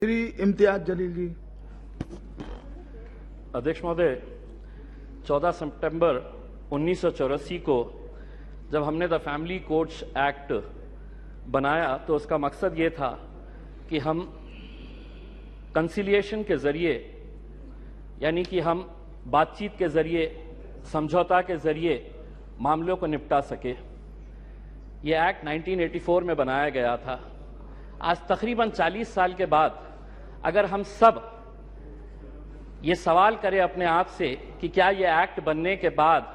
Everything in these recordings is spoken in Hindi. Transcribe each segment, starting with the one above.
श्री इम्तियाज जलील जी। अध्यक्ष महोदय, 14 सितंबर 1984 को जब हमने द फैमिली कोर्ट्स एक्ट बनाया तो उसका मकसद ये था कि हम कंसिलिएशन के जरिए, यानी कि हम बातचीत के जरिए, समझौता के जरिए मामलों को निपटा सके। ये एक्ट 1984 में बनाया गया था। आज तकरीबन 40 साल के बाद अगर हम सब ये सवाल करें अपने आप से कि क्या ये एक्ट बनने के बाद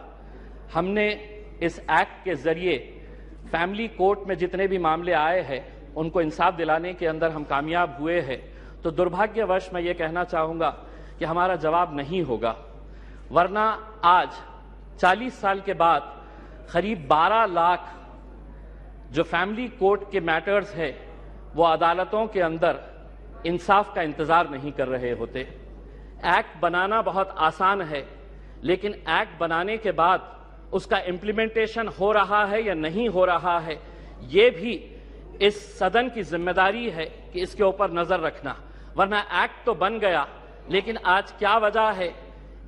हमने इस एक्ट के जरिए फैमिली कोर्ट में जितने भी मामले आए हैं उनको इंसाफ दिलाने के अंदर हम कामयाब हुए हैं, तो दुर्भाग्यवश मैं ये कहना चाहूँगा कि हमारा जवाब नहीं होगा। वरना आज 40 साल के बाद करीब 12 लाख जो फैमिली कोर्ट के मैटर्स है वो अदालतों के अंदर इंसाफ का इंतजार नहीं कर रहे होते। एक्ट बनाना बहुत आसान है, लेकिन एक्ट बनाने के बाद उसका इम्प्लीमेंटेशन हो रहा है या नहीं हो रहा है, ये भी इस सदन की जिम्मेदारी है कि इसके ऊपर नजर रखना। वरना एक्ट तो बन गया, लेकिन आज क्या वजह है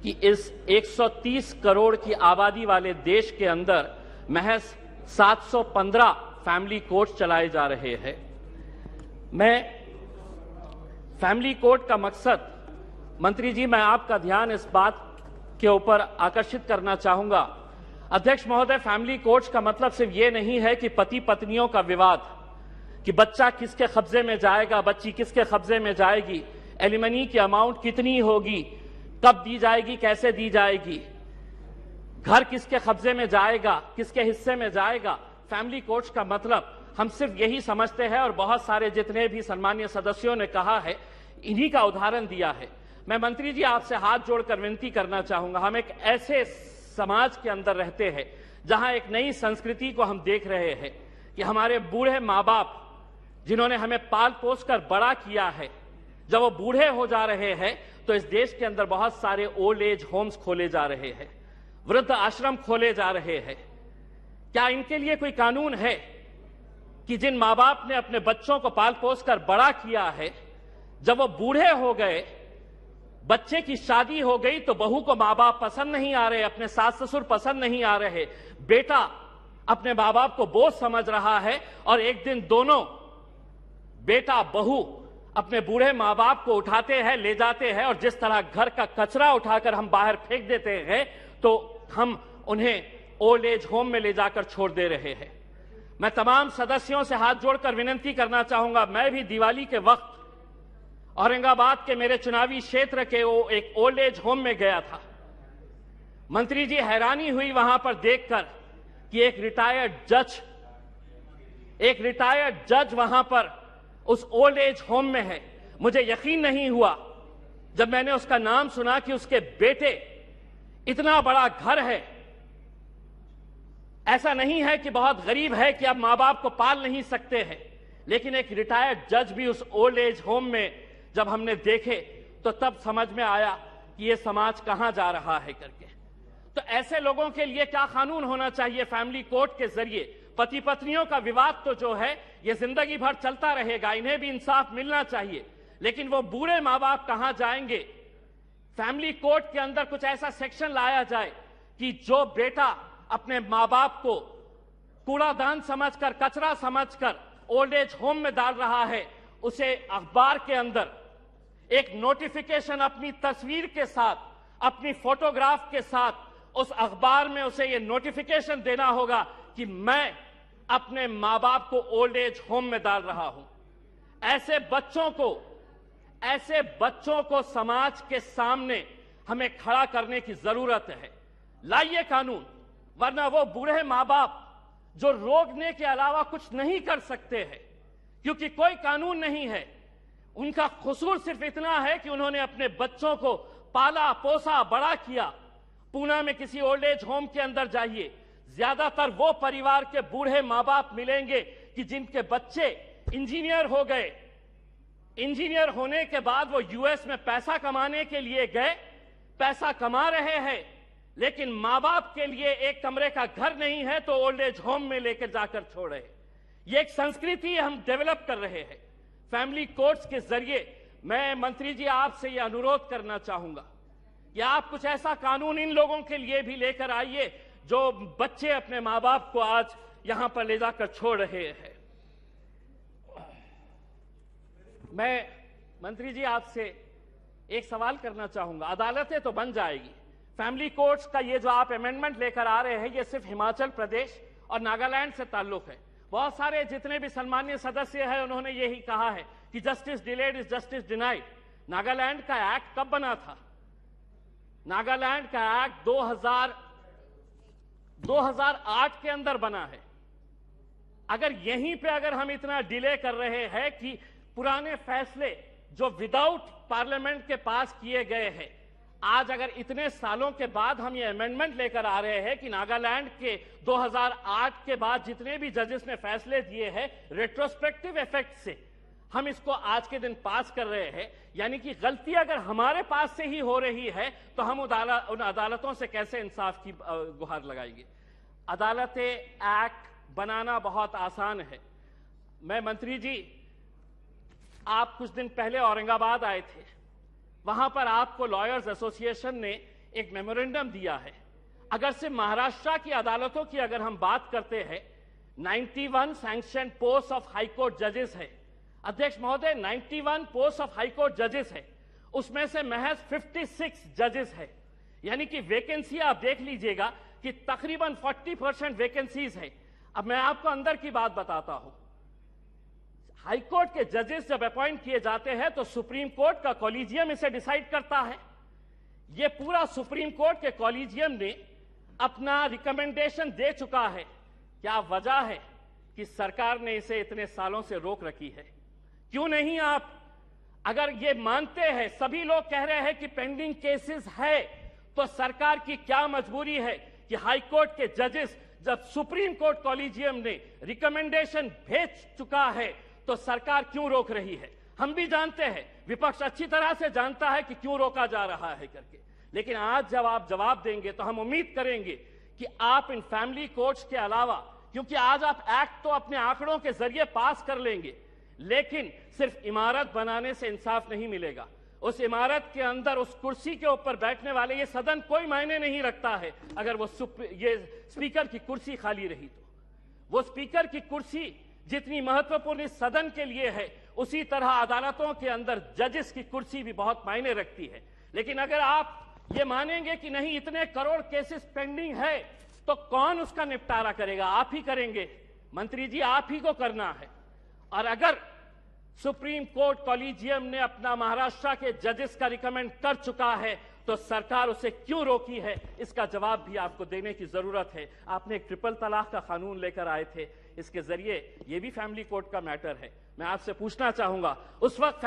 कि इस 130 करोड़ की आबादी वाले देश के अंदर महज 715 फैमिली कोर्ट चलाए जा रहे हैं। मैं फैमिली कोर्ट का मकसद, मंत्री जी, मैं आपका ध्यान इस बात के ऊपर आकर्षित करना चाहूंगा। अध्यक्ष महोदय, फैमिली कोर्ट्स का मतलब सिर्फ ये नहीं है कि पति पत्नियों का विवाद, कि बच्चा किसके कब्जे में जाएगा, बच्ची किसके कब्जे में जाएगी, एलिमनी की अमाउंट कितनी होगी, कब दी जाएगी, कैसे दी जाएगी, घर किसके कब्जे में जाएगा, किसके हिस्से में जाएगा। फैमिली कोर्ट्स का मतलब हम सिर्फ यही समझते हैं, और बहुत सारे जितने भी सम्मानीय सदस्यों ने कहा है, इन्हीं का उदाहरण दिया है। मैं मंत्री जी आपसे हाथ जोड़कर विनती करना चाहूंगा, हम एक ऐसे समाज के अंदर रहते हैं जहां एक नई संस्कृति को हम देख रहे हैं कि हमारे बूढ़े माँ बाप जिन्होंने हमें पाल पोस कर बड़ा किया है, जब वो बूढ़े हो जा रहे हैं तो इस देश के अंदर बहुत सारे ओल्ड एज होम्स खोले जा रहे हैं, वृद्ध आश्रम खोले जा रहे हैं। क्या इनके लिए कोई कानून है कि जिन माँ बाप ने अपने बच्चों को पाल पोस कर बड़ा किया है, जब वो बूढ़े हो गए, बच्चे की शादी हो गई, तो बहू को माँ बाप पसंद नहीं आ रहे, अपने सास ससुर पसंद नहीं आ रहे, बेटा अपने माँ बाप को बोझ समझ रहा है, और एक दिन दोनों बेटा बहू अपने बूढ़े माँ बाप को उठाते हैं, ले जाते हैं, और जिस तरह घर का कचरा उठाकर हम बाहर फेंक देते हैं, तो हम उन्हें ओल्ड एज होम में ले जाकर छोड़ दे रहे हैं। मैं तमाम सदस्यों से हाथ जोड़कर विनती करना चाहूंगा, मैं भी दिवाली के वक्त औरंगाबाद के मेरे चुनावी क्षेत्र के वो एक ओल्ड एज होम में गया था। मंत्री जी, हैरानी हुई वहां पर देखकर कि एक रिटायर्ड जज वहां पर उस ओल्ड एज होम में है। मुझे यकीन नहीं हुआ जब मैंने उसका नाम सुना कि उसके बेटे, इतना बड़ा घर है, ऐसा नहीं है कि बहुत गरीब है कि अब मां बाप को पाल नहीं सकते हैं, लेकिन एक रिटायर्ड जज भी उस ओल्ड एज होम में जब हमने देखे तो तब समझ में आया कि ये समाज कहां जा रहा है करके। तो ऐसे लोगों के लिए क्या कानून होना चाहिए फैमिली कोर्ट के जरिए? पति पत्नियों का विवाद तो जो है ये जिंदगी भर चलता रहेगा, इन्हें भी इंसाफ मिलना चाहिए, लेकिन वो बूढ़े मां बाप कहां जाएंगे? फैमिली कोर्ट के अंदर कुछ ऐसा सेक्शन लाया जाए कि जो बेटा अपने मां बाप को कूड़ादान समझकर, कचरा समझकर ओल्ड एज होम में डाल रहा है, उसे अखबार के अंदर एक नोटिफिकेशन अपनी तस्वीर के साथ, अपनी फोटोग्राफ के साथ, उस अखबार में उसे यह नोटिफिकेशन देना होगा कि मैं अपने मां बाप को ओल्ड एज होम में डाल रहा हूं। ऐसे बच्चों को समाज के सामने हमें खड़ा करने की जरूरत है। लाइए कानून, वरना वो बूढ़े मां बाप जो रोकने के अलावा कुछ नहीं कर सकते हैं, क्योंकि कोई कानून नहीं है, उनका कसूर सिर्फ इतना है कि उन्होंने अपने बच्चों को पाला पोसा बड़ा किया। पूना में किसी ओल्ड एज होम के अंदर जाइए, ज्यादातर वो परिवार के बूढ़े मां बाप मिलेंगे कि जिनके बच्चे इंजीनियर हो गए, इंजीनियर होने के बाद वो यूएस में पैसा कमाने के लिए गए, पैसा कमा रहे हैं, लेकिन मां बाप के लिए एक कमरे का घर नहीं है तो ओल्ड एज होम में लेकर जाकर छोड़े। ये एक संस्कृति हम डेवलप कर रहे हैं। फैमिली कोर्ट्स के जरिए मैं मंत्री जी आपसे यह अनुरोध करना चाहूंगा कि आप कुछ ऐसा कानून इन लोगों के लिए भी लेकर आइए जो बच्चे अपने मां बाप को आज यहां पर ले जाकर छोड़ रहे हैं। मैं मंत्री जी आपसे एक सवाल करना चाहूंगा। अदालतें तो बन जाएगी, फैमिली कोर्ट्स का ये जो आप अमेंडमेंट लेकर आ रहे हैं, ये सिर्फ हिमाचल प्रदेश और नागालैंड से ताल्लुक है। बहुत सारे जितने भी सम्मानीय सदस्य हैं उन्होंने यही कहा है कि justice delayed is justice denied. Nagaland का एक्ट कब बना था? नागालैंड का एक्ट 2008 के अंदर बना है। अगर यहीं पे अगर हम इतना डिले कर रहे हैं कि पुराने फैसले जो विदाउट पार्लियामेंट के पास किए गए हैं, आज अगर इतने सालों के बाद हम ये अमेंडमेंट लेकर आ रहे हैं कि नागालैंड के 2008 के बाद जितने भी जजेस ने फैसले दिए हैं रेट्रोस्पेक्टिव इफेक्ट से हम इसको आज के दिन पास कर रहे हैं, यानी कि गलती अगर हमारे पास से ही हो रही है तो हम उन अदालतों से कैसे इंसाफ की गुहार लगाएंगे? अदालतें एक्ट बनाना बहुत आसान है। मैं मंत्री जी, आप कुछ दिन पहले औरंगाबाद आए थे, वहां पर आपको लॉयर्स एसोसिएशन ने एक मेमोरेंडम दिया है। अगर से महाराष्ट्र की अदालतों की अगर हम बात करते हैं, 91 sanction post of high court जजेस है। अध्यक्ष महोदय, 91 पोस्ट ऑफ हाई कोर्ट जजेस है, उसमें से महज 56 जजेस है, यानी कि वैकेंसी आप देख लीजिएगा कि तकरीबन 40% वैकेंसीज है। अब मैं आपको अंदर की बात बताता हूं। हाई कोर्ट के जजेस जब अपॉइंट किए जाते हैं तो सुप्रीम कोर्ट का कॉलेजियम इसे डिसाइड करता है। यह पूरा सुप्रीम कोर्ट के कॉलेजियम ने अपना रिकमेंडेशन दे चुका है। क्या वजह है कि सरकार ने इसे इतने सालों से रोक रखी है? क्यों नहीं आप अगर ये मानते हैं, सभी लोग कह रहे हैं कि पेंडिंग केसेस है, तो सरकार की क्या मजबूरी है कि हाई कोर्ट के जजेस जब सुप्रीम कोर्ट कॉलेजियम ने रिकमेंडेशन भेज चुका है तो सरकार क्यों रोक रही है? हम भी जानते हैं, विपक्ष अच्छी तरह से जानता है कि क्यों रोका जा रहा है करके, लेकिन आज जब आप जवाब देंगे तो हम उम्मीद करेंगे कि आप इन फैमिली कोर्ट्स के अलावा, क्योंकि आज आप एक्ट तो अपने आंकड़ों के जरिए पास कर लेंगे, लेकिन सिर्फ इमारत बनाने से इंसाफ नहीं मिलेगा। उस इमारत के अंदर उस कुर्सी के ऊपर बैठने वाले, ये सदन कोई मायने नहीं रखता है अगर वो ये स्पीकर की कुर्सी खाली रही तो। वो स्पीकर की कुर्सी जितनी महत्वपूर्ण इस सदन के लिए है, उसी तरह अदालतों के अंदर जजेस की कुर्सी भी बहुत मायने रखती है। लेकिन अगर आप ये मानेंगे कि नहीं, इतने करोड़ केसेस पेंडिंग है, तो कौन उसका निपटारा करेगा? आप ही करेंगे मंत्री जी, आप ही को करना है। और अगर सुप्रीम कोर्ट कॉलेजियम ने अपना महाराष्ट्र के जजेस का रिकमेंड कर चुका है तो सरकार उसे क्यों रोकी है, इसका जवाब भी आपको देने की जरूरत है। आपने एक ट्रिपल तलाक का कानून लेकर आए थे, इसके जरिए ये भी फैमिली कोर्ट का मैटर है। मैं आपसे पूछना चाहूंगा, उस वक्त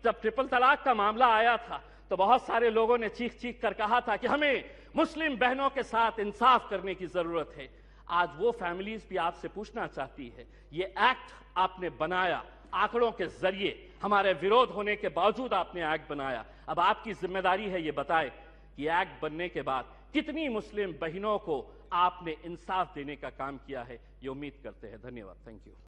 जब ट्रिपल तलाक का मामला आया था तो बहुत सारे लोगों ने चीख चीख कर कहा था कि हमें मुस्लिम बहनों के साथ इंसाफ करने की जरूरत है। आज वो फैमिलीज भी आपसे पूछना चाहती है, ये एक्ट आपने बनाया आंकड़ों के जरिए, हमारे विरोध होने के बावजूद आपने एक्ट बनाया। अब आपकी जिम्मेदारी है ये बताएं कि एक्ट बनने के बाद कितनी मुस्लिम बहनों को आपने इंसाफ देने का काम किया है। ये उम्मीद करते हैं। धन्यवाद। Thank you.